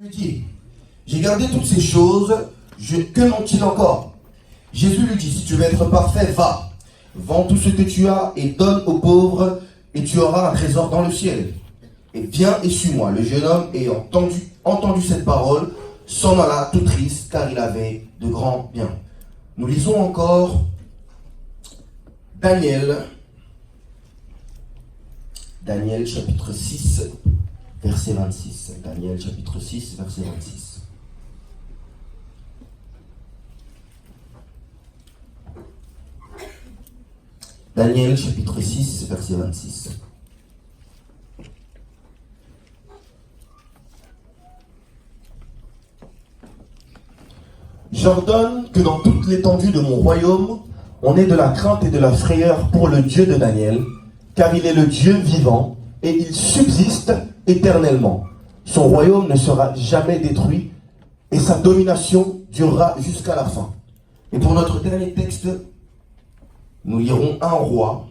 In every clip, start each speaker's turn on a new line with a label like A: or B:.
A: lui dit, j'ai gardé toutes ces choses, que manque-t-il encore? Jésus lui dit, si tu veux être parfait, va, vends tout ce que tu as et donne aux pauvres, et tu auras un trésor dans le ciel. Et viens et suis-moi. Le jeune homme, ayant entendu cette parole, s'en alla tout triste, car il avait de grands biens. Nous lisons encore Daniel chapitre 6, verset 26. Daniel chapitre 6, verset 26. Daniel chapitre 6, verset 26. J'ordonne que dans toute l'étendue de mon royaume, on ait de la crainte et de la frayeur pour le Dieu de Daniel, car il est le Dieu vivant et il subsiste éternellement. Son royaume ne sera jamais détruit et sa domination durera jusqu'à la fin. Et pour notre dernier texte, nous lirons 1 Roi,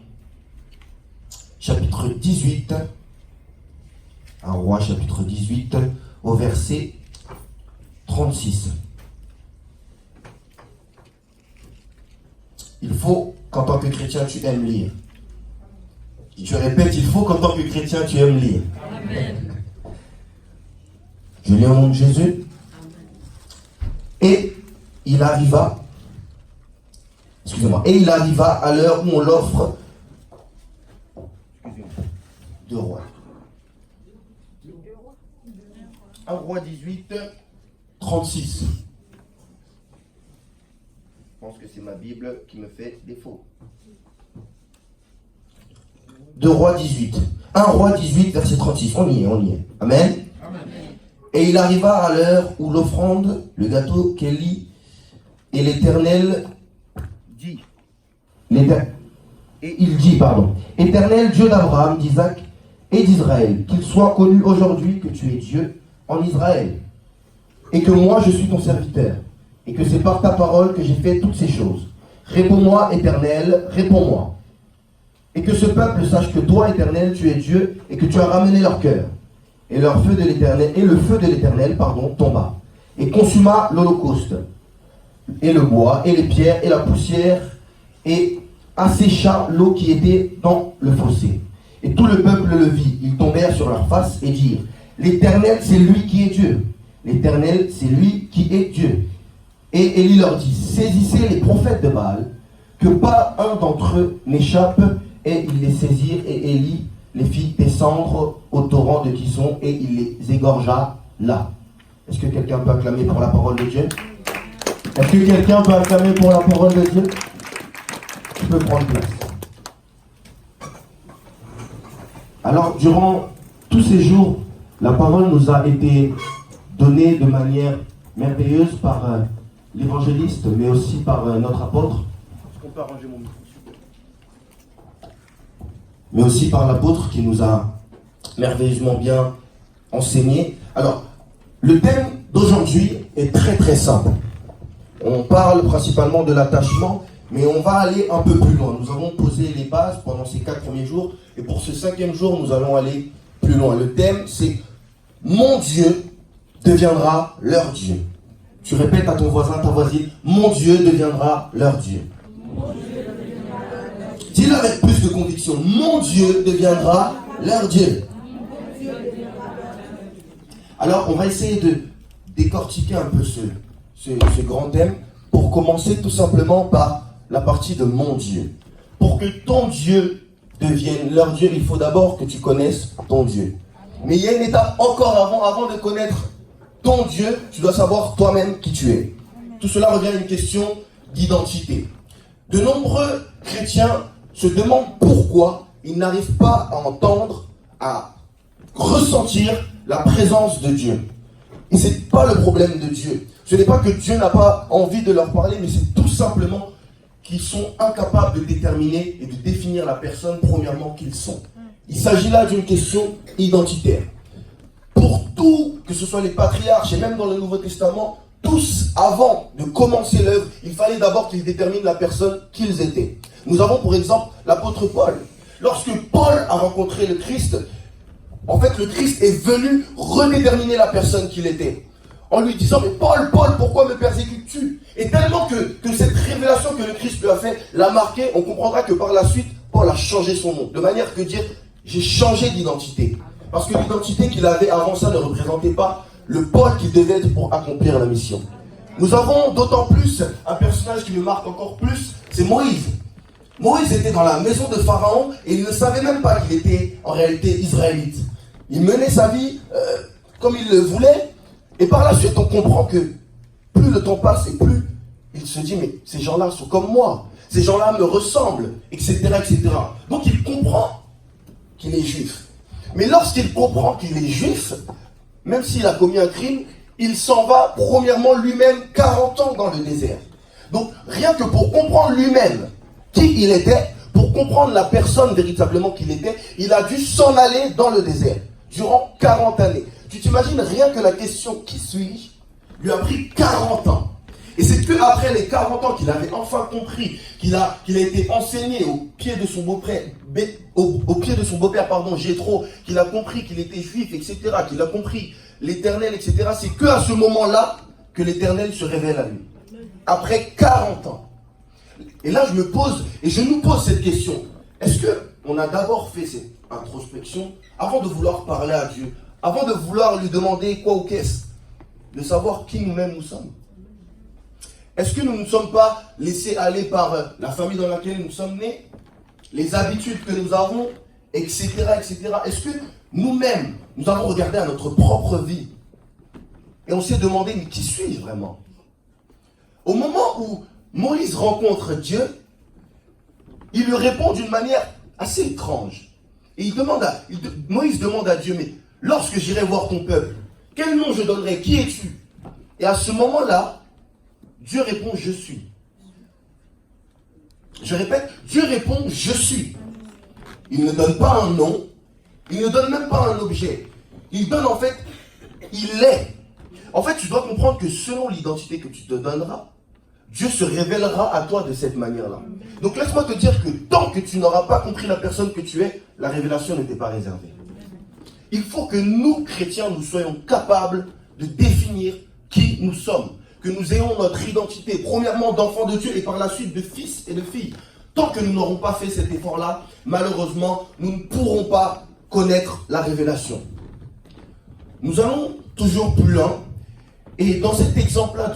A: chapitre 18. 1 Roi, chapitre 18, au verset 36. Il faut qu'en tant que chrétien, tu aimes lire. Je répète, il faut qu'en tant que chrétien, tu aimes lire. Amen. Je lis au nom de Jésus. Et il arriva à l'heure où on l'offre. 2 Rois. 1 Roi 18, 36. Je pense que c'est ma Bible qui me fait défaut. 2 Rois 18. 1 Roi 18, verset 36. On y est. Amen. Amen. Et il arriva à l'heure où l'offrande, le gâteau qu'Élie et l'Éternel dit. Éternel Dieu d'Abraham, d'Isaac et d'Israël, qu'il soit connu aujourd'hui que tu es Dieu en Israël, et que moi je suis ton serviteur, et que c'est par ta parole que j'ai fait toutes ces choses. Réponds-moi, Éternel, réponds-moi. Et que ce peuple sache que toi, Éternel, tu es Dieu, et que tu as ramené leur cœur. Et le feu de l'Éternel, tomba, et consuma l'holocauste, et le bois, et les pierres, et la poussière, et assécha l'eau qui était dans le fossé. Et tout le peuple le vit, ils tombèrent sur leur face et dirent, l'Éternel, c'est lui qui est Dieu. L'Éternel, c'est lui qui est Dieu. Et Élie leur dit, saisissez les prophètes de Baal, que pas un d'entre eux n'échappe. Et ils les saisirent, et Élie les fit descendre au torrent de Kison, et il les égorgea là. Est-ce que quelqu'un peut acclamer pour la parole de Dieu? Est-ce que quelqu'un peut acclamer pour la parole de Dieu? Tu peux prendre place. Alors, durant tous ces jours, la parole nous a été donnée de manière merveilleuse par l'évangéliste, mais aussi par notre apôtre. Est-ce qu'on peut arranger mon micro? Mais aussi par l'apôtre qui nous a merveilleusement bien enseigné. Alors, le thème d'aujourd'hui est très très simple. On parle principalement de l'attachement, mais on va aller un peu plus loin. Nous avons posé les bases pendant ces 4 premiers jours, et pour ce 5e jour, nous allons aller plus loin. Le thème, c'est « Mon Dieu deviendra leur Dieu ». Tu répètes à ton voisin, ta voisine, « Mon Dieu deviendra leur Dieu ». Dis-le avec plus de conviction. Mon Dieu deviendra leur Dieu. Alors, on va essayer de décortiquer un peu ce grand thème pour commencer tout simplement par la partie de mon Dieu. Pour que ton Dieu devienne leur Dieu, il faut d'abord que tu connaisses ton Dieu. Mais il y a une étape encore avant de connaître ton Dieu, tu dois savoir toi-même qui tu es. Tout cela revient à une question d'identité. De nombreux chrétiens se demandent pourquoi ils n'arrivent pas à entendre, à ressentir la présence de Dieu. Et ce n'est pas le problème de Dieu. Ce n'est pas que Dieu n'a pas envie de leur parler, mais c'est tout simplement qu'ils sont incapables de déterminer et de définir la personne premièrement qu'ils sont. Il s'agit là d'une question identitaire. Pour tout, que ce soit les patriarches et même dans le Nouveau Testament, tous, avant de commencer l'œuvre, il fallait d'abord qu'ils déterminent la personne qu'ils étaient. Nous avons pour exemple l'apôtre Paul. Lorsque Paul a rencontré le Christ, En fait, le Christ est venu redéterminer la personne qu'il était. En lui disant, mais Paul, pourquoi me persécutes-tu? Et tellement que cette révélation que le Christ lui a fait l'a marqué, on comprendra que par la suite, Paul a changé son nom. De manière que dire, j'ai changé d'identité. Parce que l'identité qu'il avait avant ça ne représentait pas le Paul qu'il devait être pour accomplir la mission. Nous avons d'autant plus un personnage qui me marque encore plus, c'est Moïse. Moïse était dans la maison de Pharaon et il ne savait même pas qu'il était en réalité israélite. Il menait sa vie comme il le voulait. Et par la suite, on comprend que plus le temps passe et plus il se dit, mais ces gens-là sont comme moi. Ces gens-là me ressemblent, etc., etc. Donc il comprend qu'il est juif. Mais lorsqu'il comprend qu'il est juif, même s'il a commis un crime, il s'en va premièrement lui-même 40 ans dans le désert. Donc rien que pour comprendre lui-même qui il était, pour comprendre la personne véritablement qu'il était, il a dû s'en aller dans le désert durant 40 années. Tu t'imagines, rien que la question qui suis-je lui a pris 40 ans. Et c'est qu'après les 40 ans qu'il avait enfin compris, qu'il a été enseigné au pied de son beau-père, Jéthro, qu'il a compris qu'il était juif, etc., qu'il a compris l'Éternel, etc. C'est qu'à ce moment-là que l'Éternel se révèle à lui. Après 40 ans. Et là, je me pose, et je nous pose cette question. Est-ce qu'on a d'abord fait cette introspection avant de vouloir parler à Dieu, avant de vouloir lui demander quoi ou qu'est-ce, de savoir qui nous-mêmes nous sommes? Est-ce que nous ne sommes pas laissés aller par la famille dans laquelle nous sommes nés, les habitudes que nous avons, etc., etc. Est-ce que nous-mêmes, nous avons regardé à notre propre vie et on s'est demandé, mais qui suis-je vraiment? Au moment où Moïse rencontre Dieu, il lui répond d'une manière assez étrange. Et Moïse demande à Dieu, mais lorsque j'irai voir ton peuple, quel nom je donnerai? Qui es-tu? Et à ce moment-là, Dieu répond, je suis. Je répète, Dieu répond, je suis. Il ne donne pas un nom, il ne donne même pas un objet. Il donne en fait, il est. En fait, tu dois comprendre que selon l'identité que tu te donneras, Dieu se révélera à toi de cette manière-là. Donc laisse-moi te dire que tant que tu n'auras pas compris la personne que tu es, la révélation ne t'est pas réservée. Il faut que nous, chrétiens, nous soyons capables de définir qui nous sommes. Que nous ayons notre identité, premièrement d'enfants de Dieu et par la suite de fils et de filles. Tant que nous n'aurons pas fait cet effort-là, malheureusement, nous ne pourrons pas connaître la révélation. Nous allons toujours plus loin. Et dans cet exemple-là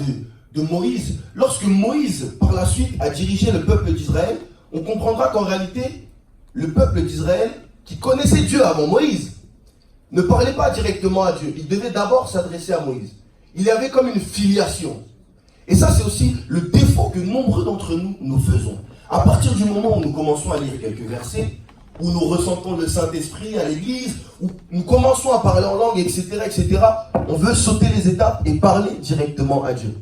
A: de Moïse, lorsque Moïse, par la suite, a dirigé le peuple d'Israël, on comprendra qu'en réalité, le peuple d'Israël, qui connaissait Dieu avant Moïse, ne parlait pas directement à Dieu. Il devait d'abord s'adresser à Moïse. Il y avait comme une filiation. Et ça, c'est aussi le défaut que nombreux d'entre nous faisons. À partir du moment où nous commençons à lire quelques versets, où nous ressentons le Saint-Esprit à l'église, où nous commençons à parler en langue, etc., etc., on veut sauter les étapes et parler directement à Dieu.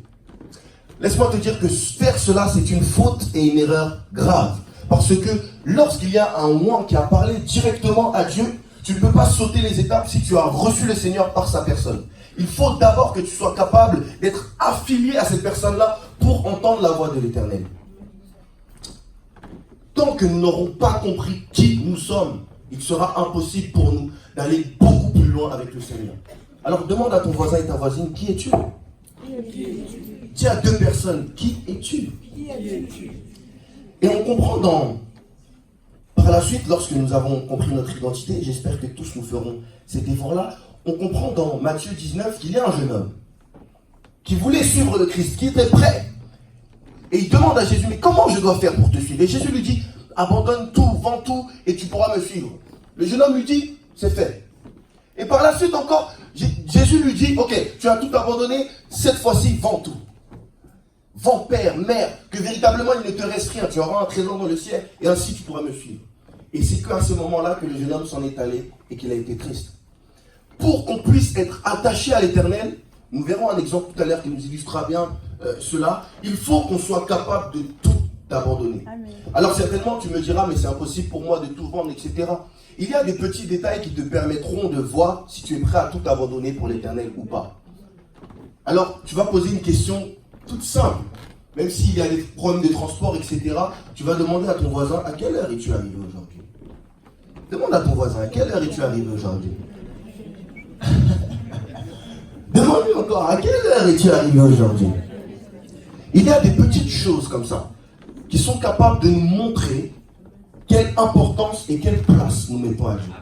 A: Laisse-moi te dire que faire cela, c'est une faute et une erreur grave. Parce que lorsqu'il y a un moi qui a parlé directement à Dieu, tu ne peux pas sauter les étapes si tu as reçu le Seigneur par sa personne. Il faut d'abord que tu sois capable d'être affilié à cette personne-là pour entendre la voix de l'Éternel. Tant que nous n'aurons pas compris qui nous sommes, il sera impossible pour nous d'aller beaucoup plus loin avec le Seigneur. Alors demande à ton voisin et ta voisine, qui es-tu? Dis à deux personnes, qui es-tu? Et on comprend par la suite, lorsque nous avons compris notre identité, j'espère que tous nous ferons cet effort-là, on comprend dans Matthieu 19 qu'il y a un jeune homme qui voulait suivre le Christ, qui était prêt. Et il demande à Jésus, mais comment je dois faire pour te suivre? Et Jésus lui dit, abandonne tout, vends tout, et tu pourras me suivre. Le jeune homme lui dit, c'est fait. Et par la suite encore, Jésus lui dit, ok, tu as tout abandonné, cette fois-ci, vends tout. Vends père, mère, que véritablement il ne te reste rien, tu auras un trésor dans le ciel, et ainsi tu pourras me suivre. Et c'est qu'à ce moment-là que le jeune homme s'en est allé, et qu'il a été triste. Pour qu'on puisse être attaché à l'Éternel, nous verrons un exemple tout à l'heure qui nous illustrera bien cela, il faut qu'on soit capable de tout abandonner. Amen. Alors certainement tu me diras, mais c'est impossible pour moi de tout vendre, etc. Il y a des petits détails qui te permettront de voir si tu es prêt à tout abandonner pour l'Éternel ou pas. Alors tu vas poser une question toute simple, même s'il y a des problèmes de transport, etc. Tu vas demander à ton voisin, à quelle heure es-tu arrivé aujourd'hui? Demande à ton voisin, à quelle heure es-tu arrivé aujourd'hui? dormi encore. À quelle heure es-tu arrivé aujourd'hui? Il y a des petites choses comme ça qui sont capables de nous montrer quelle importance et quelle place nous mettons à Dieu.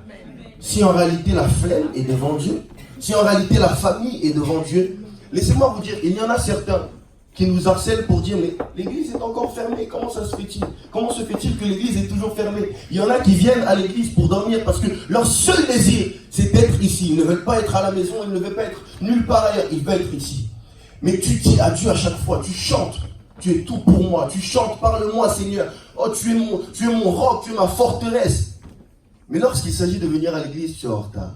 A: Si en réalité la flemme est devant Dieu, si en réalité la famille est devant Dieu, laissez-moi vous dire, il y en a certains qui nous harcèlent pour dire, mais l'église est encore fermée, comment ça se fait-il? Comment se fait-il que l'église est toujours fermée? Il y en a qui viennent à l'église pour dormir parce que leur seul désir, c'est d'être ici. Ils ne veulent pas être à la maison, ils ne veulent pas être nulle part ailleurs, ils veulent être ici. Mais tu dis à Dieu à chaque fois, tu chantes, tu es tout pour moi, tu chantes, parle-moi Seigneur, oh tu es mon roc, tu es ma forteresse. Mais lorsqu'il s'agit de venir à l'église, tu es en retard.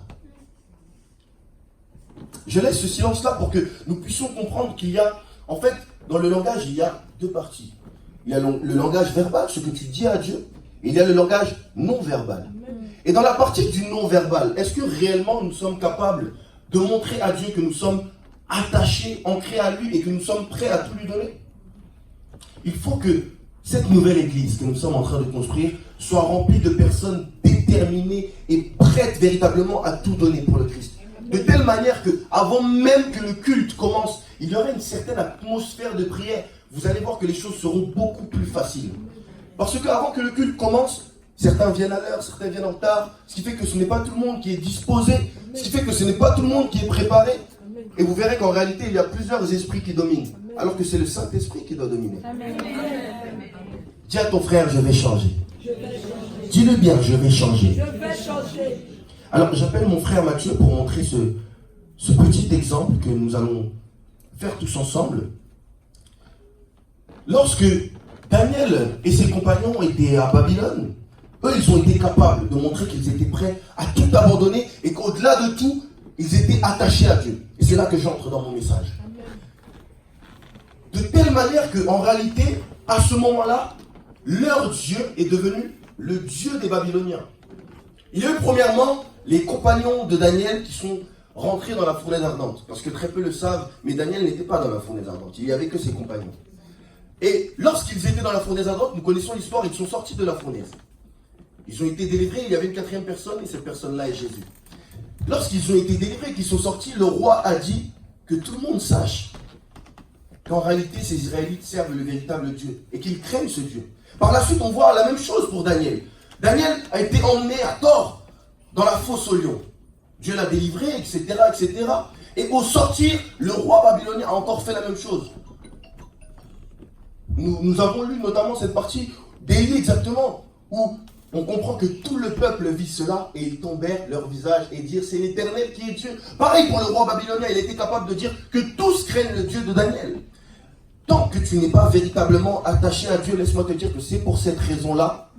A: Je laisse ce silence-là pour que nous puissions comprendre qu'il y a, en fait, dans le langage, il y a deux parties. Il y a le langage verbal, ce que tu dis à Dieu, et il y a le langage non-verbal. Et dans la partie du non-verbal, est-ce que réellement nous sommes capables de montrer à Dieu que nous sommes attachés, ancrés à lui et que nous sommes prêts à tout lui donner? Il faut que cette nouvelle église que nous sommes en train de construire soit remplie de personnes déterminées et prêtes véritablement à tout donner pour le Christ. De telle manière que, avant même que le culte commence, il y aura une certaine atmosphère de prière. Vous allez voir que les choses seront beaucoup plus faciles. Parce qu'avant que le culte commence, certains viennent à l'heure, certains viennent en retard, ce qui fait que ce n'est pas tout le monde qui est disposé, ce qui fait que ce n'est pas tout le monde qui est préparé. Et vous verrez qu'en réalité, il y a plusieurs esprits qui dominent, alors que c'est le Saint-Esprit qui doit dominer. Amen. Dis à ton frère, je vais changer. Dis-le bien, je vais changer. Je vais changer. Alors, j'appelle mon frère Mathieu pour montrer ce petit exemple que nous allons faire tous ensemble. Lorsque Daniel et ses compagnons étaient à Babylone, eux, ils ont été capables de montrer qu'ils étaient prêts à tout abandonner et qu'au-delà de tout, ils étaient attachés à Dieu. Et c'est là que j'entre dans mon message. De telle manière qu'en réalité, à ce moment-là, leur Dieu est devenu le Dieu des Babyloniens. Il y a eu premièrement les compagnons de Daniel qui sont rentrés dans la fournaise ardente. Parce que très peu le savent, mais Daniel n'était pas dans la fournaise ardente. Il n'y avait que ses compagnons. Et lorsqu'ils étaient dans la fournaise ardente, nous connaissons l'histoire, ils sont sortis de la fournaise. Ils ont été délivrés, il y avait une quatrième personne, et cette personne-là est Jésus. Lorsqu'ils ont été délivrés, qu'ils sont sortis, le roi a dit que tout le monde sache qu'en réalité, ces Israélites servent le véritable Dieu et qu'ils craignent ce Dieu. Par la suite, on voit la même chose pour Daniel. Daniel a été emmené à tort dans la fosse au lion. Dieu l'a délivré, etc., etc. Et au sortir, le roi babylonien a encore fait la même chose. Nous avons lu notamment cette partie d'Élie exactement, où on comprend que tout le peuple vit cela et ils tombèrent leur visage et dirent c'est l'Éternel qui est Dieu. Pareil pour le roi babylonien, il était capable de dire que tous craignent le Dieu de Daniel. Tant que tu n'es pas véritablement attaché à Dieu, laisse-moi te dire que c'est pour cette raison-là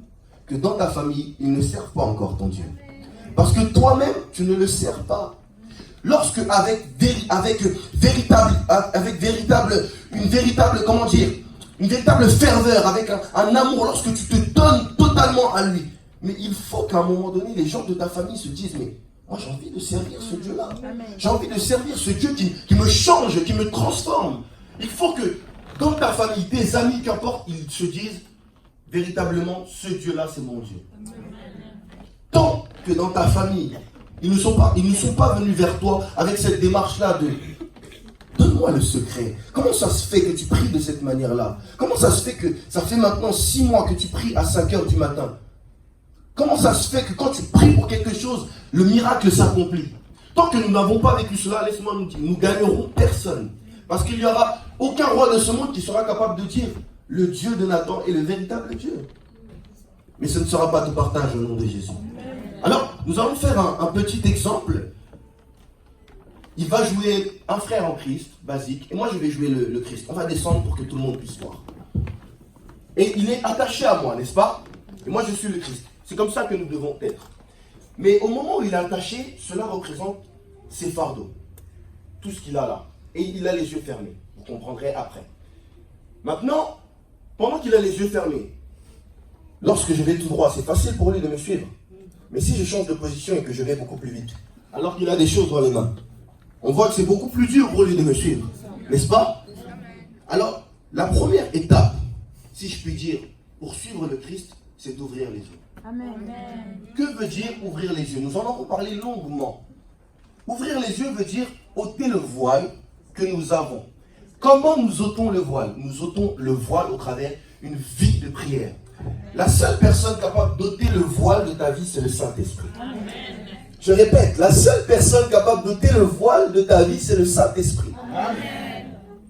A: que dans ta famille, ils ne servent pas encore ton Dieu. Parce que toi-même, tu ne le sers pas. Lorsque une véritable ferveur, avec un amour, lorsque tu te donnes totalement à lui. Mais il faut qu'à un moment donné, les gens de ta famille se disent, mais moi j'ai envie de servir ce Dieu-là. J'ai envie de servir ce Dieu qui me change, qui me transforme. Il faut que dans ta famille, tes amis, qu'importe, ils se disent, véritablement, ce Dieu-là, c'est mon Dieu. Tant que dans ta famille, ils ne sont pas venus vers toi avec cette démarche-là de donne-moi le secret. Comment ça se fait que tu pries de cette manière-là? Comment ça se fait que ça fait maintenant 6 mois que tu pries à 5 heures du matin? Comment ça se fait que quand tu pries pour quelque chose, le miracle s'accomplit? Tant que nous n'avons pas vécu cela, laisse-moi nous dire, nous gagnerons personne. Parce qu'il n'y aura aucun roi de ce monde qui sera capable de dire le Dieu de Nathan est le véritable Dieu. Mais ce ne sera pas tout partage au nom de Jésus. Alors, nous allons faire un petit exemple. Il va jouer un frère en Christ, basique, et moi je vais jouer le Christ. On va descendre pour que tout le monde puisse voir. Et il est attaché à moi, n'est-ce pas? Et moi je suis le Christ. C'est comme ça que nous devons être. Mais au moment où il est attaché, cela représente ses fardeaux. Tout ce qu'il a là. Et il a les yeux fermés. Vous comprendrez après. Maintenant, pendant qu'il a les yeux fermés, lorsque je vais tout droit, c'est facile pour lui de me suivre. Mais si je change de position et que je vais beaucoup plus vite, alors qu'il a des choses dans les mains, on voit que c'est beaucoup plus dur pour lui de me suivre. N'est-ce pas? Alors, la première étape, si je puis dire, pour suivre le Christ, c'est d'ouvrir les yeux. Amen. Que veut dire ouvrir les yeux? Nous en avons parlé longuement. Ouvrir les yeux veut dire ôter le voile que nous avons. Comment nous ôtons le voile? Nous ôtons le voile au travers d'une vie de prière. La seule personne capable d'ôter le voile de ta vie, c'est le Saint-Esprit. Je répète, la seule personne capable d'ôter le voile de ta vie, c'est le Saint-Esprit.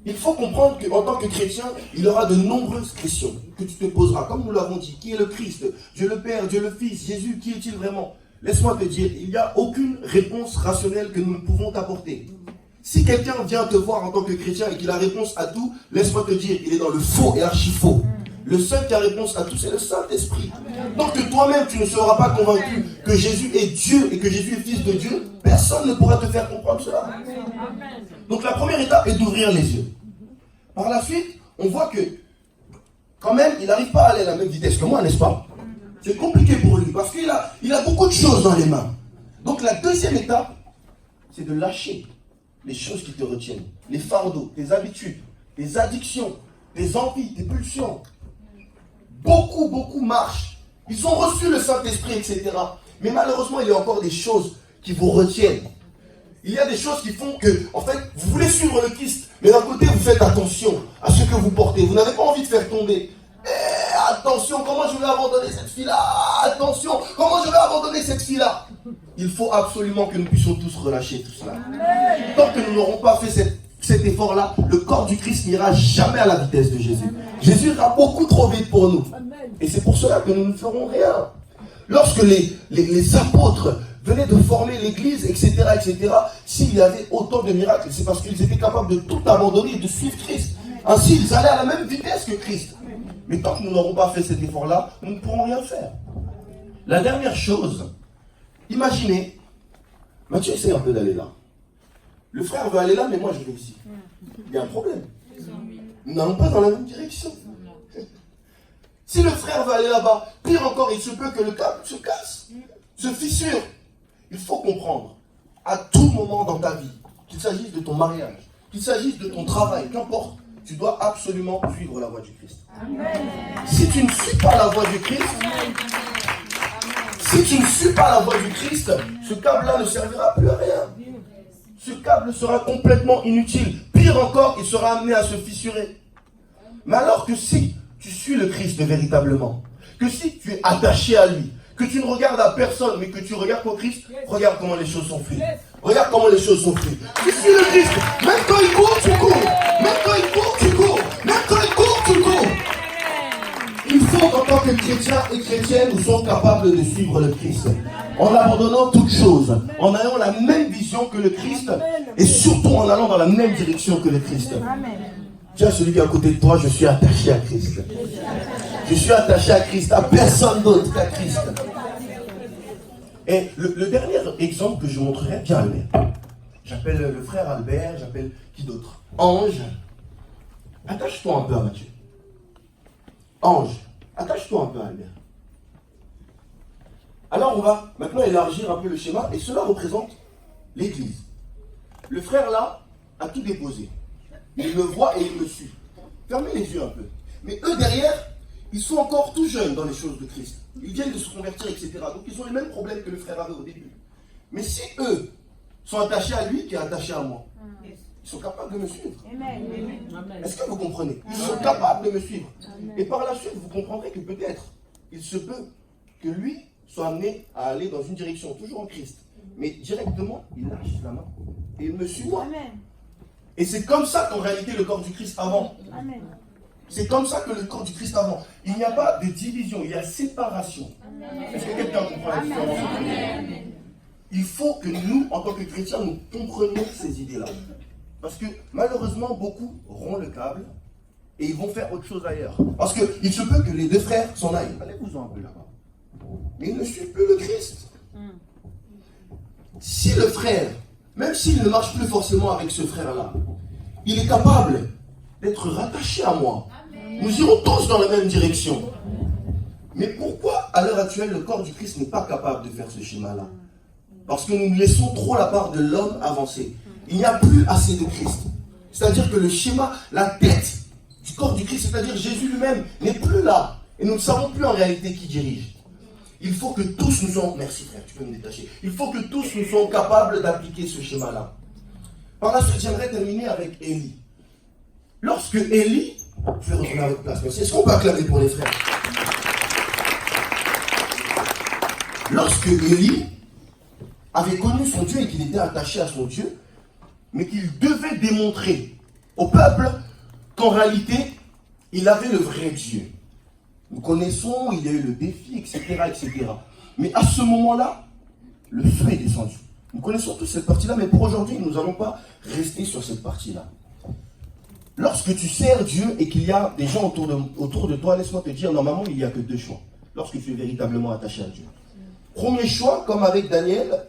A: Il faut comprendre qu'en tant que chrétien, il y aura de nombreuses questions que tu te poseras. Comme nous l'avons dit, qui est le Christ? Dieu le Père, Dieu le Fils, Jésus, qui est-il vraiment? Laisse-moi te dire, il n'y a aucune réponse rationnelle que nous ne pouvons t'apporter. Si quelqu'un vient te voir en tant que chrétien et qu'il a réponse à tout, laisse-moi te dire, il est dans le faux et archi-faux. Le seul qui a réponse à tout, c'est le Saint-Esprit. Donc que toi-même, tu ne seras pas convaincu que Jésus est Dieu et que Jésus est Fils de Dieu, personne ne pourra te faire comprendre cela. Donc la première étape est d'ouvrir les yeux. Par la suite, on voit que, quand même, il n'arrive pas à aller à la même vitesse que moi, n'est-ce pas? C'est compliqué pour lui, parce qu'il a beaucoup de choses dans les mains. Donc la deuxième étape, c'est de lâcher les choses qui te retiennent, les fardeaux, tes habitudes, tes addictions, tes envies, tes pulsions. Beaucoup marchent. Ils ont reçu le Saint-Esprit, etc. Mais malheureusement, il y a encore des choses qui vous retiennent. Il y a des choses qui font que, en fait, vous voulez suivre le Christ, mais d'un côté, vous faites attention à ce que vous portez. Vous n'avez pas envie de faire tomber. Attention, comment je vais abandonner cette fille-là? Attention, comment je vais abandonner cette fille-là? Il faut absolument que nous puissions tous relâcher tout cela. Tant que nous n'aurons pas fait cet effort-là, le corps du Christ n'ira jamais à la vitesse de Jésus. Jésus ira beaucoup trop vite pour nous. Et c'est pour cela que nous ne ferons rien. Lorsque les apôtres venaient de former l'église, etc., s'il y avait autant de miracles, c'est parce qu'ils étaient capables de tout abandonner et de suivre Christ. Ainsi, ils allaient à la même vitesse que Christ. Mais tant que nous n'aurons pas fait cet effort-là, nous ne pourrons rien faire. La dernière chose, imaginez, Mathieu essaie un peu d'aller là. Le frère veut aller là, mais moi je vais ici. Il y a un problème. Nous n'allons pas dans la même direction. Si le frère veut aller là-bas, pire encore, il se peut que le câble se casse, se fissure. Il faut comprendre, à tout moment dans ta vie, qu'il s'agisse de ton mariage, qu'il s'agisse de ton travail, qu'importe, tu dois absolument suivre la voie du Christ. Amen. Si tu ne suis pas la voie du Christ, ce câble-là ne servira plus à rien. Ce câble sera complètement inutile. Pire encore, il sera amené à se fissurer. Mais alors que si tu suis le Christ véritablement, que si tu es attaché à lui, que tu ne regardes à personne, mais que tu regardes au Christ, regarde comment les choses sont fluides. Regarde comment les choses sont fluides. Tu suis le Christ, même quand il court, tu cours. Même quand il court, tu cours. Même quand il court, tu cours. Il faut qu'en tant que chrétiens et chrétiennes, nous soyons capables de suivre le Christ. En abandonnant toutes choses, en ayant la même vision que le Christ, et surtout en allant dans la même direction que le Christ. Dis à celui qui est à côté de toi, je suis attaché à Christ. Je suis attaché à Christ, à personne d'autre qu'à Christ. Et le dernier exemple que je montrerai, tiens Albert. J'appelle le frère Albert, j'appelle qui d'autre? Ange. Attache-toi un peu à Mathieu. Ange, attache-toi un peu à Albert. Alors on va maintenant élargir un peu le schéma, et cela représente l'église. Le frère là a tout déposé. Il me voit et il me suit. Fermez les yeux un peu. Mais eux derrière, ils sont encore tout jeunes dans les choses de Christ. Ils viennent de se convertir, etc. Donc ils ont les mêmes problèmes que le frère avait au début. Mais si eux sont attachés à lui qui est attaché à moi, ils sont capables de me suivre. Est-ce que vous comprenez? Ils sont capables de me suivre. Et par la suite, vous comprendrez que peut-être, il se peut que lui soit amené à aller dans une direction, toujours en Christ. Mais directement, il lâche la main et il me suit moi. Et c'est comme ça qu'en réalité le corps du Christ avance. C'est comme ça que le corps du Christ avance. Il n'y a pas de division, il y a séparation. Est-ce que quelqu'un comprend la différence? Il faut que nous, en tant que chrétiens, nous comprenions ces idées-là. Parce que malheureusement, beaucoup auront le câble et ils vont faire autre chose ailleurs. Parce qu'il se peut que les deux frères s'en aillent. Allez-vous-en un peu là-bas. Mais ils ne suivent plus le Christ. Si le frère, même s'il ne marche plus forcément avec ce frère-là, il est capable d'être rattaché à moi. Nous irons tous dans la même direction. Mais pourquoi, à l'heure actuelle, le corps du Christ n'est pas capable de faire ce schéma-là? Parce que nous laissons trop la part de l'homme avancer. Il n'y a plus assez de Christ. C'est-à-dire que le schéma, la tête du corps du Christ, c'est-à-dire Jésus lui-même, n'est plus là. Et nous ne savons plus en réalité qui dirige. Il faut que tous nous soyons... Merci frère, tu peux me détacher. Il faut que tous nous soyons capables d'appliquer ce schéma-là. Par la suite, j'aimerais terminer avec Élie. Lorsque Élie, je vais retourner à votre place, merci. Est-ce qu'on peut acclamer pour les frères? Lorsque Élie avait connu son Dieu et qu'il était attaché à son Dieu, mais qu'il devait démontrer au peuple qu'en réalité, il avait le vrai Dieu. Nous connaissons, il y a eu le défi, etc., etc. Mais à ce moment-là, le feu est descendu. Nous connaissons tous cette partie-là, mais pour aujourd'hui, nous n'allons pas rester sur cette partie-là. Lorsque tu sers Dieu et qu'il y a des gens autour de toi, laisse-moi te dire, normalement, il n'y a que deux choix. Lorsque tu es véritablement attaché à Dieu. Premier choix, comme avec Daniel,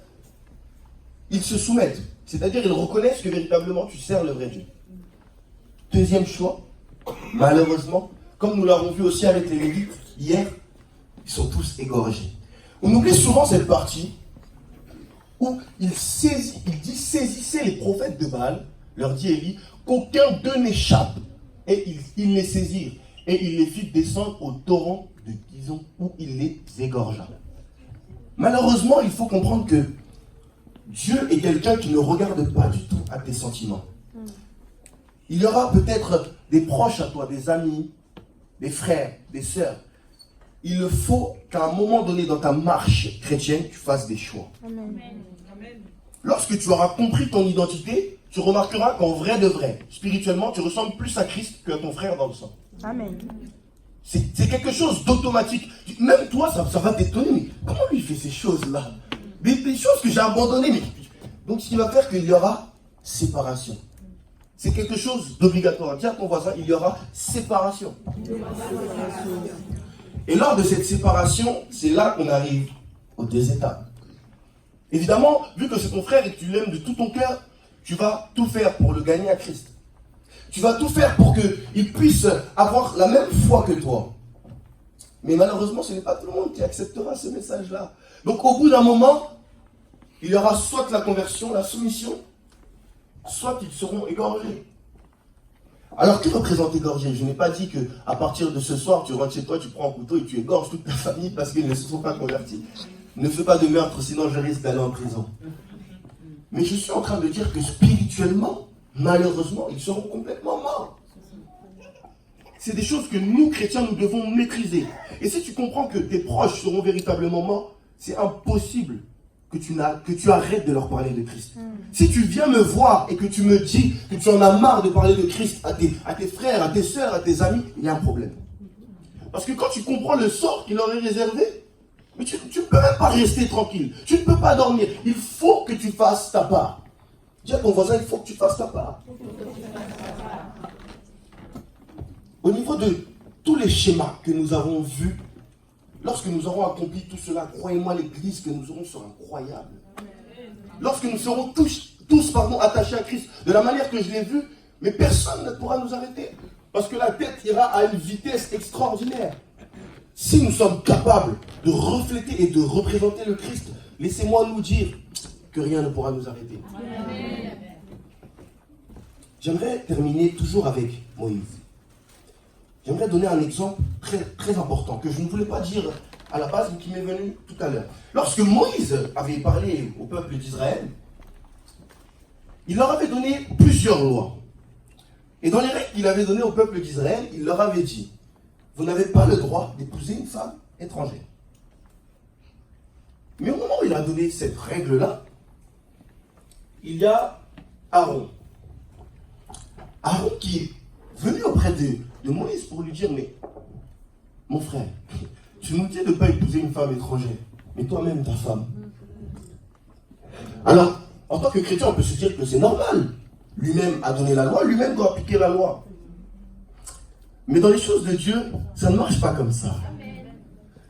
A: ils se soumettent. C'est-à-dire, ils reconnaissent que véritablement, tu sers le vrai Dieu. Deuxième choix, malheureusement, comme nous l'avons vu aussi avec les Lévites hier, ils sont tous égorgés. On oublie souvent cette partie où il dit saisissez les prophètes de Baal, leur dit Élie, qu'aucun d'eux n'échappe. Et ils les saisirent. Et il les fit descendre au torrent de Gizon où il les égorgea. Malheureusement, il faut comprendre que Dieu est quelqu'un qui ne regarde pas du tout à tes sentiments. Il y aura peut-être des proches à toi, des amis, des frères, des sœurs. Il faut qu'à un moment donné dans ta marche chrétienne, tu fasses des choix. Amen. Lorsque tu auras compris ton identité, tu remarqueras qu'en vrai de vrai, spirituellement, tu ressembles plus à Christ qu'à ton frère dans le sang. Amen. C'est quelque chose d'automatique. Même toi, ça va t'étonner. Mais comment lui il fait ces choses-là? Des choses que j'ai abandonnées. Mais... Donc ce qui va faire qu'il y aura séparation. C'est quelque chose d'obligatoire. Dis à ton voisin, il y aura séparation. Et lors de cette séparation, c'est là qu'on arrive aux deux étapes. Évidemment, vu que c'est ton frère et que tu l'aimes de tout ton cœur, tu vas tout faire pour le gagner à Christ. Tu vas tout faire pour qu'il puisse avoir la même foi que toi. Mais malheureusement, ce n'est pas tout le monde qui acceptera ce message-là. Donc au bout d'un moment, il y aura soit la conversion, la soumission, soit ils seront égorgés. Alors, que représente égorger? Je n'ai pas dit qu'à partir de ce soir, tu rentres chez toi, tu prends un couteau et tu égorges toute ta famille parce qu'ils ne se sont pas convertis. Ne fais pas de meurtre, sinon je risque d'aller en prison. Mais je suis en train de dire que spirituellement, malheureusement, ils seront complètement morts. C'est des choses que nous, chrétiens, nous devons maîtriser. Et si tu comprends que tes proches seront véritablement morts, c'est impossible que tu arrêtes de leur parler de Christ. Si tu viens me voir et que tu me dis que tu en as marre de parler de Christ à tes frères, à tes sœurs, à tes amis, il y a un problème. Parce que quand tu comprends le sort qu'il leur est réservé, mais tu ne peux même pas rester tranquille. Tu ne peux pas dormir. Il faut que tu fasses ta part. Dis à ton voisin, il faut que tu fasses ta part. Au niveau de tous les schémas que nous avons vus, lorsque nous aurons accompli tout cela, croyez-moi, l'église que nous aurons sera incroyable. Lorsque nous serons tous attachés à Christ, de la manière que je l'ai vu, mais personne ne pourra nous arrêter. Parce que la tête ira à une vitesse extraordinaire. Si nous sommes capables de refléter et de représenter le Christ, laissez-moi nous dire que rien ne pourra nous arrêter. Amen. J'aimerais terminer toujours avec Moïse. J'aimerais donner un exemple très, très important que je ne voulais pas dire à la base, mais qui m'est venu tout à l'heure. Lorsque Moïse avait parlé au peuple d'Israël, il leur avait donné plusieurs lois. Et dans les règles qu'il avait données au peuple d'Israël, il leur avait dit: vous n'avez pas le droit d'épouser une femme étrangère. Mais au moment où il a donné cette règle-là, il y a Aaron. Aaron qui est venu auprès de Moïse pour lui dire: mais mon frère, tu nous dis de ne pas épouser une femme étrangère, mais toi-même ta femme. Alors, en tant que chrétien, on peut se dire que c'est normal. Lui-même a donné la loi, lui-même doit appliquer la loi. Mais dans les choses de Dieu, ça ne marche pas comme ça.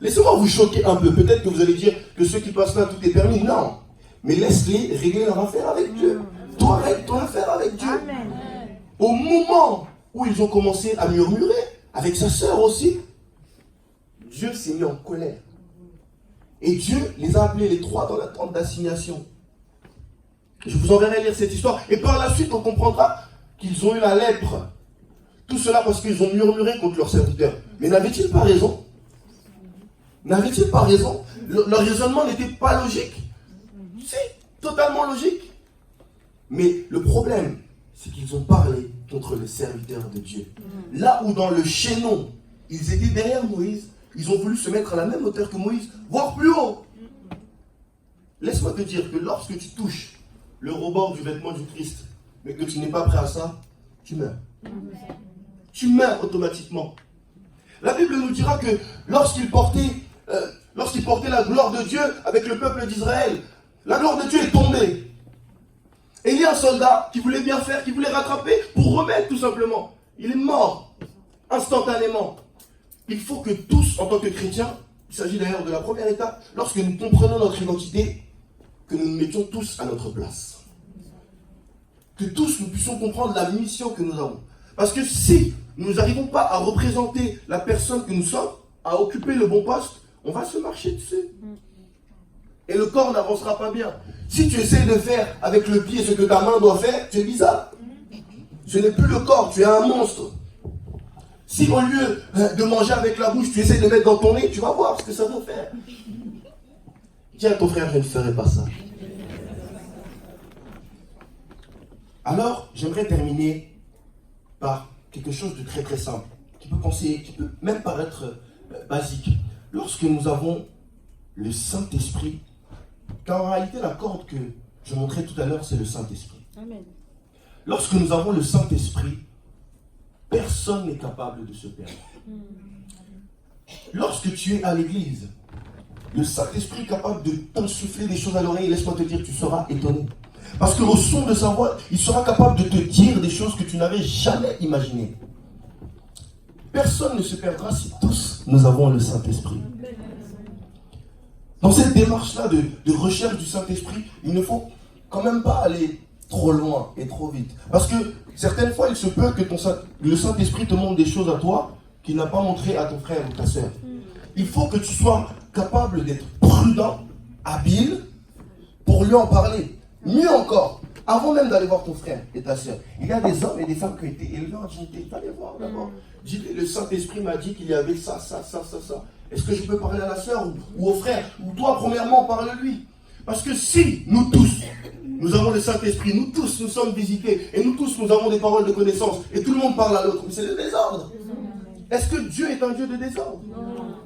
A: Laissez-moi vous choquer un peu. Peut-être que vous allez dire que ceux qui passent là, tout est permis. Non. Mais laisse-les régler leur affaire avec Dieu. Toi, règle ton affaire avec Dieu. Amen. Au moment où ils ont commencé à murmurer, avec sa sœur aussi, Dieu s'est mis en colère. Et Dieu les a appelés les trois dans la tente d'assignation. Je vous enverrai lire cette histoire. Et par la suite, on comprendra qu'ils ont eu la lèpre. Tout cela parce qu'ils ont murmuré contre leur serviteur. Mais n'avaient-ils pas raison? N'avaient-ils pas raison? Leur raisonnement n'était pas logique. C'est totalement logique. Mais le problème, c'est qu'ils ont parlé contre les serviteurs de Dieu. Là où dans le chaînon, ils étaient derrière Moïse, ils ont voulu se mettre à la même hauteur que Moïse, voire plus haut. Laisse-moi te dire que lorsque tu touches le rebord du vêtement du Christ, mais que tu n'es pas prêt à ça, tu meurs. Tu meurs automatiquement. La Bible nous dira que lorsqu'il portait la gloire de Dieu avec le peuple d'Israël, la gloire de Dieu est tombée. Et il y a un soldat qui voulait bien faire, qui voulait rattraper pour remettre tout simplement. Il est mort instantanément. Il faut que tous, en tant que chrétiens, il s'agit d'ailleurs de la première étape, lorsque nous comprenons notre identité, que nous nous mettions tous à notre place. Que tous nous puissions comprendre la mission que nous avons. Parce que si nous n'arrivons pas à représenter la personne que nous sommes, à occuper le bon poste, on va se marcher dessus. Et le corps n'avancera pas bien. Si tu essaies de faire avec le pied ce que ta main doit faire, tu es bizarre. Ce n'est plus le corps, tu es un monstre. Si au lieu de manger avec la bouche, tu essaies de mettre dans ton nez, tu vas voir ce que ça va faire. Tiens, ton frère, je ne ferai pas ça. Alors, j'aimerais terminer par quelque chose de très très simple, qui peut même paraître basique. Lorsque nous avons le Saint-Esprit, car en réalité la corde que je montrais tout à l'heure, c'est le Saint-Esprit. Amen. Lorsque nous avons le Saint-Esprit, personne n'est capable de se perdre. Lorsque tu es à l'église, le Saint-Esprit est capable de t'insuffler des choses à l'oreille, laisse-moi te dire, tu seras étonné. Parce qu'au son de sa voix, il sera capable de te dire des choses que tu n'avais jamais imaginées. Personne ne se perdra si tous nous avons le Saint-Esprit. Dans cette démarche-là de recherche du Saint-Esprit, il ne faut quand même pas aller trop loin et trop vite. Parce que certaines fois, il se peut que le Saint-Esprit te montre des choses à toi qu'il n'a pas montré à ton frère ou ta soeur. Il faut que tu sois capable d'être prudent, habile, pour lui en parler. Mieux encore, avant même d'aller voir ton frère et ta soeur, il y a des hommes et des femmes qui ont été élevés en dignité. Il fallait voir d'abord. Le Saint-Esprit m'a dit qu'il y avait ça. Est-ce que je peux parler à la soeur ou au frère? Ou toi, premièrement, parle-lui. Parce que si nous tous, nous avons le Saint-Esprit, nous tous, nous sommes visités, et nous tous, nous avons des paroles de connaissance, et tout le monde parle à l'autre, mais c'est le désordre. Est-ce que Dieu est un Dieu de désordre? Non.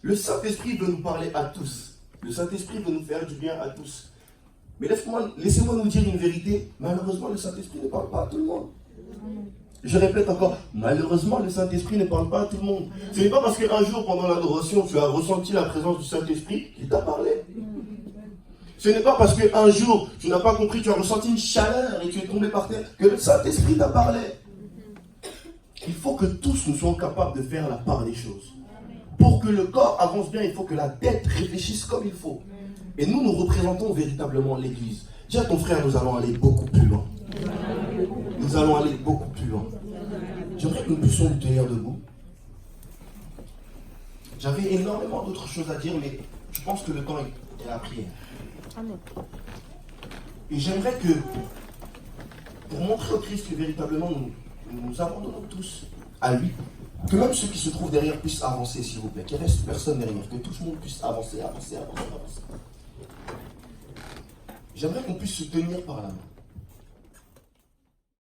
A: Le Saint-Esprit veut nous parler à tous. Le Saint-Esprit veut nous faire du bien à tous. Mais laissez-moi nous dire une vérité. Malheureusement, le Saint-Esprit ne parle pas à tout le monde. Je répète encore, malheureusement, le Saint-Esprit ne parle pas à tout le monde. Ce n'est pas parce qu'un jour, pendant l'adoration, tu as ressenti la présence du Saint-Esprit qu'il t'a parlé. Ce n'est pas parce qu'un jour, tu n'as pas compris, tu as ressenti une chaleur et tu es tombé par terre, que le Saint-Esprit t'a parlé. Il faut que tous nous soyons capables de faire la part des choses. Pour que le corps avance bien, il faut que la tête réfléchisse comme il faut. Et nous représentons véritablement l'Église. Dis à ton frère, nous allons aller beaucoup plus loin. Nous allons aller beaucoup plus loin. J'aimerais que nous puissions nous tenir debout. J'avais énormément d'autres choses à dire, mais je pense que le temps est à la prière. Et j'aimerais que, pour montrer au Christ que véritablement nous abandonnons tous à lui, que même ceux qui se trouvent derrière puissent avancer, s'il vous plaît. Qu'il ne reste personne derrière, que tout le monde puisse avancer. J'aimerais qu'on puisse se tenir par la main.